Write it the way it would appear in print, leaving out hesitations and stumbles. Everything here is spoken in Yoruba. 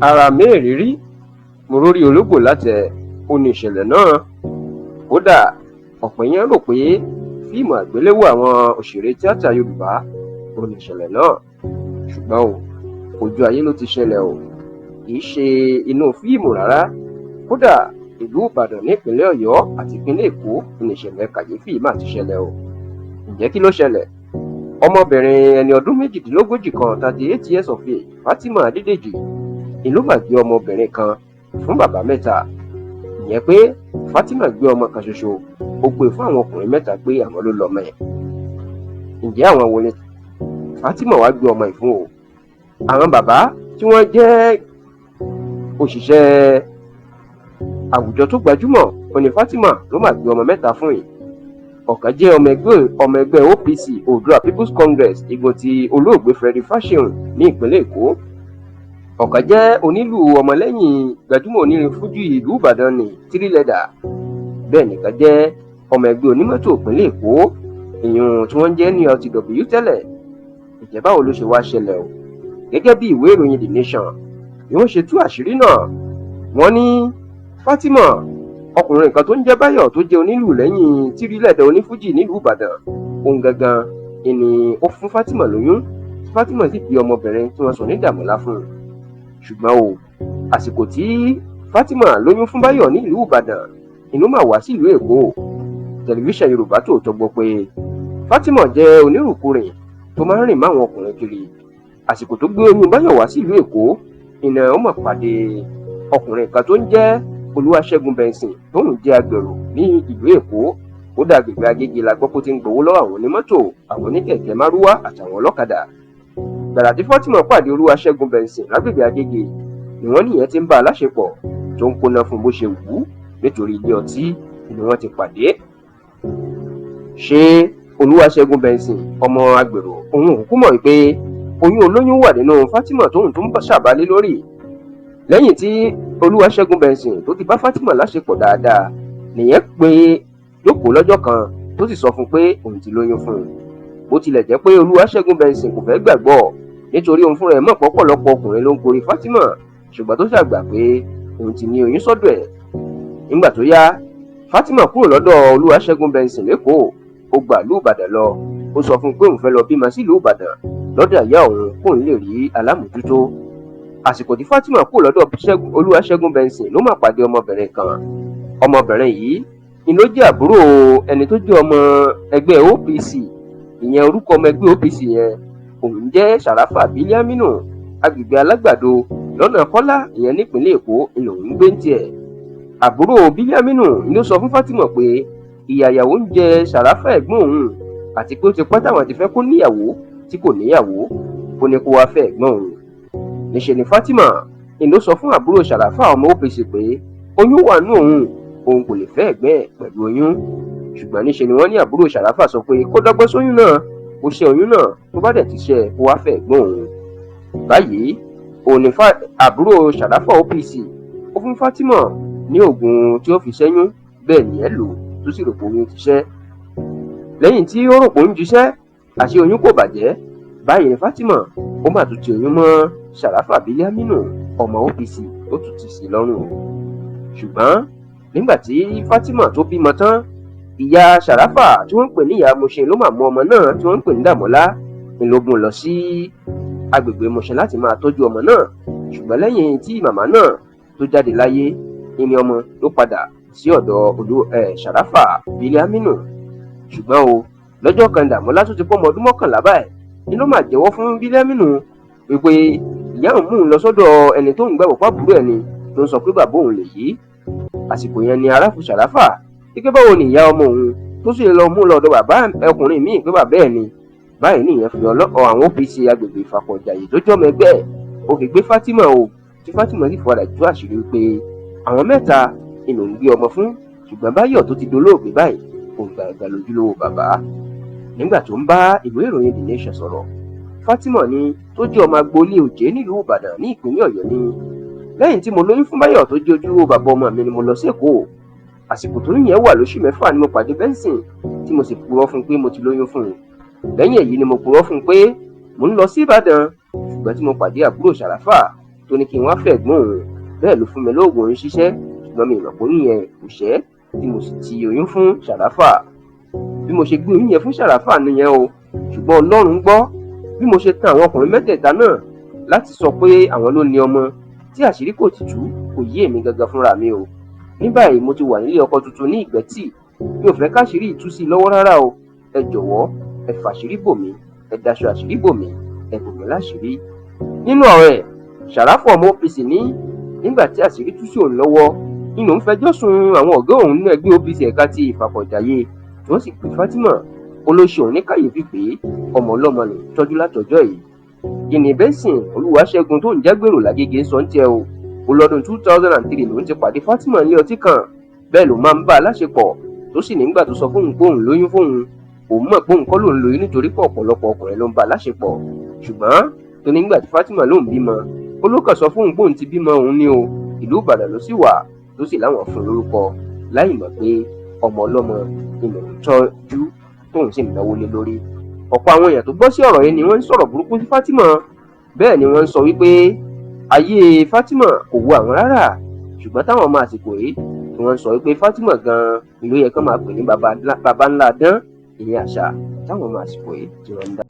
ara mẹ́rìírí mo rórí ológbò látẹ̀ ó ní ìṣẹ̀lẹ̀ náà. Kódà ọ̀pọ̀ èèyàn rò pé fíìmù àgbéléwò àwọn òṣèré tíátà Yorùbá ó ní ìṣẹ̀lẹ̀ náà, ṣùgbọ́n ojú ayé ló ti ṣẹlẹ̀ kì í ṣe inú fíìmù rárá. Kódà ìlú Ìbàdàn nípínlẹ̀ Ọ̀yọ́ àti ìpínlẹ̀ Èkó ní ìṣẹ̀lẹ̀ kàyéfì máa ti ṣẹlẹ̀ Ǹjẹ́ kí ló ṣẹlẹ̀? Ọmọbìnrin ẹni ọdún 38 kan 38 years of age, Fatima Adédèjì, ìlú mà gbé ọmọbìnrin kan fún bàbá mẹ́ta. Ìyẹn pé Fatima gbé ọmọ kan ṣoṣo, ó gbé fún àwọn ọkùnrin mẹ́ta pé àwọn ló lọ́mọ ẹ̀. Ǹjẹ́ àwọn wo ni Fatima wá gbé ọmọ ẹ̀ fún Àwọn bàbá tí wọ́n jẹ́ òṣìṣẹ́ àwùjọ tó gbajúmọ̀ ó ní Fatima ló mà gbé ọmọ mẹ́ta fún yìí. Ọ̀kan jẹ́ ọmọ ẹgbẹ́ OPC Oòduà People's Congress igun ti olóògbé Freddy Fashion ní ìpínlẹ̀ Èkó. Ọ̀kan jẹ́ onílù ọmọlẹ́yìn gbajúmọ̀ onírin fújì ìlú Ìbàdàn ní Tírílẹ̀dà. Bẹ́ẹ̀ nìkan jẹ́ ọmọ ẹgbẹ́ onímọ́tò ìpínlẹ̀ Èkó, ìyún tí wọ́n jẹ́ ní LTW tẹ́lẹ̀. Ǹjẹ́ báwo ló ṣe wá ṣẹlẹ̀ Gẹ́gẹ́ bí ìwé ìròyìn The Nation ni wọ́n ṣe tú àṣírí náà. Wọ́n ní Fatima, ọkùnrin kan tó ń jẹ́ Báyọ̀ tó jẹ́ onílù lẹ́yìn Tírílẹ̀dà onífújì nílùú Ìbàdàn, òun gangan ni ó fún Fatima lóyún. Fatima sì bí ọmọbìnrin tí wọ́n sọ ní Dàmọ́lá fún un. Ṣùgbọ́n àsìkò tí Fatima lóyún fún Báyọ̀ ní ìlú Ìbàdàn, inú mà wá sí ìlú Èkó. Tẹlifíṣàn Yorùbá Tòótọ́ gbọ́ pé Fatima jẹ́ onírùnkúrìn tó máa ń rìn máwọn ọkùnrin kiri. Àsìkò tó gbé oyún Báyọ̀ wá sí ìlú Èkó, ìnà ó mà pàdé ọkùnrin kan tó ń jẹ́ Olúwaṣẹ́gun Benson tóun jẹ́ agbèrò ní ìlú Èkó. Ó dà gbègbè Agége la gbọ́ kó ti ń gbowó lọ́wọ́ àwọn onímọ́tò, àwọn oníkẹ̀kẹ́ márúwá àtàwọn ọlọ́kadà. Gbàrà tí Fatima pàdé Olúwaṣẹ́gun Benson lágbègbè Agége ni wọ́n níyẹn ti ń bá a láṣepọ̀ tó ń kóná fún bó ṣe wù ú nítorí ilé ọtí ni wọ́n ti pàdé. Ṣé Olúwaṣẹ́gun Benson ọmọ agbèrò òun kúkú mọ̀ pé oyún olóyún wà nínú Fatima tóun tó ń ṣàbálé lórí? Lẹ́yìn tí Olúwaṣẹ́gun Benson tó ti bá Fatima láṣepọ̀ dáadáa nìyẹn pé jókòó lọ́jọ́ kan tó sì sọ fún pé òun ti lóyún fún un. Bó tilẹ̀ jẹ́ pé Olúwaṣẹ́gun Benson kò fẹ́ gbàgbọ́ nítorí òun fúnra ẹ̀ mọ̀ pọ̀pọ̀lọpọ̀ ọkùnrin ló ń gorí Fatima, ṣùgbọ́n tó ṣàgbà pé òun ti ní oyún sọ́dọ̀ ẹ̀. Nígbà tó yá, Fatima kúrò lọ́dọ̀ Olúwaṣẹ́gun Benson lÉkòó, ó gba ìlú Ìbàdàn lọ. Ó sọ fún un pé òun fẹ́ lọ bímọ sí ìlú Ìbàdàn lọ́dọ̀ ìyá òun kóun lè rí alámòjútó. Àsìkò tí Fatima kúrò lọ́dọ̀ Olúwaṣẹ́gun Benson ló máa pàdé ọmọbìnrin kan. Ọmọbìnrin yìí ni ló jẹ́ àbúrò ẹni tó jẹ́ ọmọ ẹgbẹ́ OPC. Ìyẹn orúkọ ọmọ ẹgbẹ́ OPC yẹn òun jẹ́ Sharafa Biliaminu, agbègbè Alágbàdo lọ́nà Kọ́lá ìyẹn nípínlẹ̀ Èkó lòun gbé ń tiẹ̀. Àbúrò Biliaminu ló sọ fún Fatima pé ìyàwó ń jẹ Sharafa ẹ̀gbọ́n òun àti pé ó ti pẹ́ táwọn ti fẹ́ kó níyàwó tí kò níyàwó, ó ní kó wá fẹ́ ẹ̀gbọ́n òun. Níṣẹ́ ni Fatima ló sọ fún àbúrò Sharafa ọmọ OPC pé oyún wà nínú òun kò lè fẹ́ ẹ̀gbẹ́ ẹ̀ pẹ̀lú oyún. Ṣùgbọ́n níṣẹ́ ni wọ́n ní àbúrò Sharafa sọ pé kó dọ́gbọ́n sóyún náà, ó ṣe oyún náà, tó bá dẹ̀ ti ṣe kó wá fẹ́ ẹ̀gbọ́n òun. Báyìí òun ni àbúrò Sharafa OPC ó fún Fatima ní oògùn tí ó fi ṣẹ́yún, bẹ́ẹ̀ ni ẹ lò tó sì rò pé oyún ti ṣẹ́. Lẹ́yìn tí ó rò pé oyún ti ṣẹ́, àṣé oyún kò bàjẹ́. Báyìí ni Fatima ó mà tún ti oyún mọ́ Sharafa Biliaminu ọmọ OPC ó tún ti sí lọ́rùn. Ṣùgbọ́n nígbà tí Fatima tó bímọ tán, ìyá Sharafa tí wọ́n ń pè ní ìyá Mushin ló máa mú ọmọ náà tí wọ́n ń pè ní Dàmọ́lá ńlọgùn lọ sí agbègbè Mushin láti máa tọ́jú ọmọ náà. Ṣùgbọ́n lẹ́yìn tí màmá náà tó jáde láyé, ìní ọmọ ló padà sí ọ̀dọ̀ Sharafa Biliaminu. Ṣùgbọ́n lọ́jọ́ kan Dàmọ́lá tó ti pọ́ ọmọ ọdún 11 báyìí ni ló máa jẹ́wọ́ fún Biliaminu wípé ìyá òun mú un lọ sọ́dọ̀ ẹni tó ń gbàgbọ́ pàbúrò ẹni tó ń sọ pé bàbá òun lè yí. Àsìkò yẹn ni ara fún Sharafa kíkẹ́ báwo ni ìyá ọmọ òun tó sì lọ mú lọ́dọ̀ bàbá ọkùnrin míì pé bàbá ẹ̀ ni. Báyìí nìyẹn fi àwọn OPC agbègbè Ìfàkọ̀jàyè tó jọ́mọ ẹgbẹ́ ẹ̀ ó fi gbé Fatima tí Fatima sì fọdà tú àṣírí wípé àwọn mẹ́ta inú ń gbé ọmọ fún, ṣùgbọ́n Báyọ̀ tó ti dolóògbé báyìí kò gbà lójúlówó bàbá. Nígbà tó ń bá ìwé ìròyìn The Nation sọ̀rọ̀, Fatima ni tó jẹ́ ọmọ agboolé Òjé nílùú Ìbàdàn ní ìpínlẹ̀ Ọ̀yọ́ ní lẹ́yìn tí mo lóyún fún Báyọ̀ tó jẹ́ ojúlówó bàbá ọmọ mi ni mo lọ sí Èkó. Àsìkò tó yẹn wà lóṣù 6 ni mo pàdé Benson tí mo sì purọ́ fún pé mo ti lóyún fún un. Lẹ́yìn èyí ni mo purọ́ fún pé mo ń lọ sí Ìbàdàn, ṣùgbọ́n tí mo pàdé àbúrò Sharafa tó ní kí n wá fẹ̀gbọ́n òun. Bẹ́ẹ̀ ló fún mi lóògùn oyún ṣíṣẹ́, ṣùgbọ́n mi ìmọ̀ pé oyún yẹn kò ṣẹ́, tí mo sì ti oyún fún Ṣàráfà. Bí mo ṣe gbé oyún yẹn fún Ṣàráfà nìyẹn o, ṣùgbọ́n Ọlọ́run gbọ́. Bí mo ṣe tan àwọn ọkùnrin mẹ́tẹ̀ẹ̀ta náà láti sọ pé àwọn ló ní ọmọ, tí àṣírí kò ti tú, kò yé èmi gangan fúnra mi o. Ní báyìí mo ti wà nílé ọkọ tuntun ní Ìgbẹ́tì. Mi ò fẹ́ káṣírí ìtú sí lọ́wọ́ rárá o. Ẹ jọ̀wọ́, ẹ fàṣírí bò mí, ẹ daṣọ àṣírí bò mí, ẹ bò mí láṣìírí. Nínú ọ̀rọ̀ ẹ̀, Ṣàráfà ọmọ OPC ní nígbà tí àṣírí tú sí òun lọ́wọ́, inú ń fẹjọ́ sùn àwọn ọ̀gá òun nínú ẹgbẹ́ OPC ẹ̀ka ti Ìfàkọ̀jayé, tí wọ́n sì pè Fátímà. Ó ló ṣe òun ní kàyéfì pé ọmọ ọlọ́mọ ló tọ́jú látọjọ́ yìí. Ìní Benson Olúwaṣẹ́gun tó ń jágbèrò l'Agége ń sọ ń tiẹ̀ o. Ó lọ́dún 2003 lòun ti pàdé Fátímà ní ọtí kan. Bẹ́ẹ̀ ló máa ń bá a láṣepọ̀, tó sì nígbà tó sọ fóun pé òun lóyún fóun. Òun mọ̀ pé òun kọ́ lòun lóyún nítorí pé ọ̀pọ̀lọpọ̀ ọkùnrin ló ń bá a láṣepọ̀. Ṣùgbọ́n tó nígbà tí Fátímà lòun bímọ, ó ló kàn sọ fóun pé òun ti bímọ òun ní o. Ìlú Ìbàdàn ló sì wà, tó sì láwọn fún lórúkọ, láì mọ̀ pé ọmọ ọlọ́mọ ni mò ń tọ́jú tóun sì ń náwó lé lórí. Ọ̀pọ̀ àwọn èèyàn tó gbọ́ sí ọ̀rọ̀ yìí ni wọ́n ń sọ̀rọ̀ burúkú sí Fátímà. Bẹ́ẹ̀ ni wọ́n ń sọ wípé ayé Fátímà kò wo àwọn rárá. Ṣùgbọ́n táwọn ọmọ àsìkò yìí tí wọ́n ń sọ wípé Fátímà gan-an ló yẹ kán máa pè ní baba ńlá dán, ìyẹn àṣà táwọn ọmọ àsìkò yìí tí wọ́n ń dá.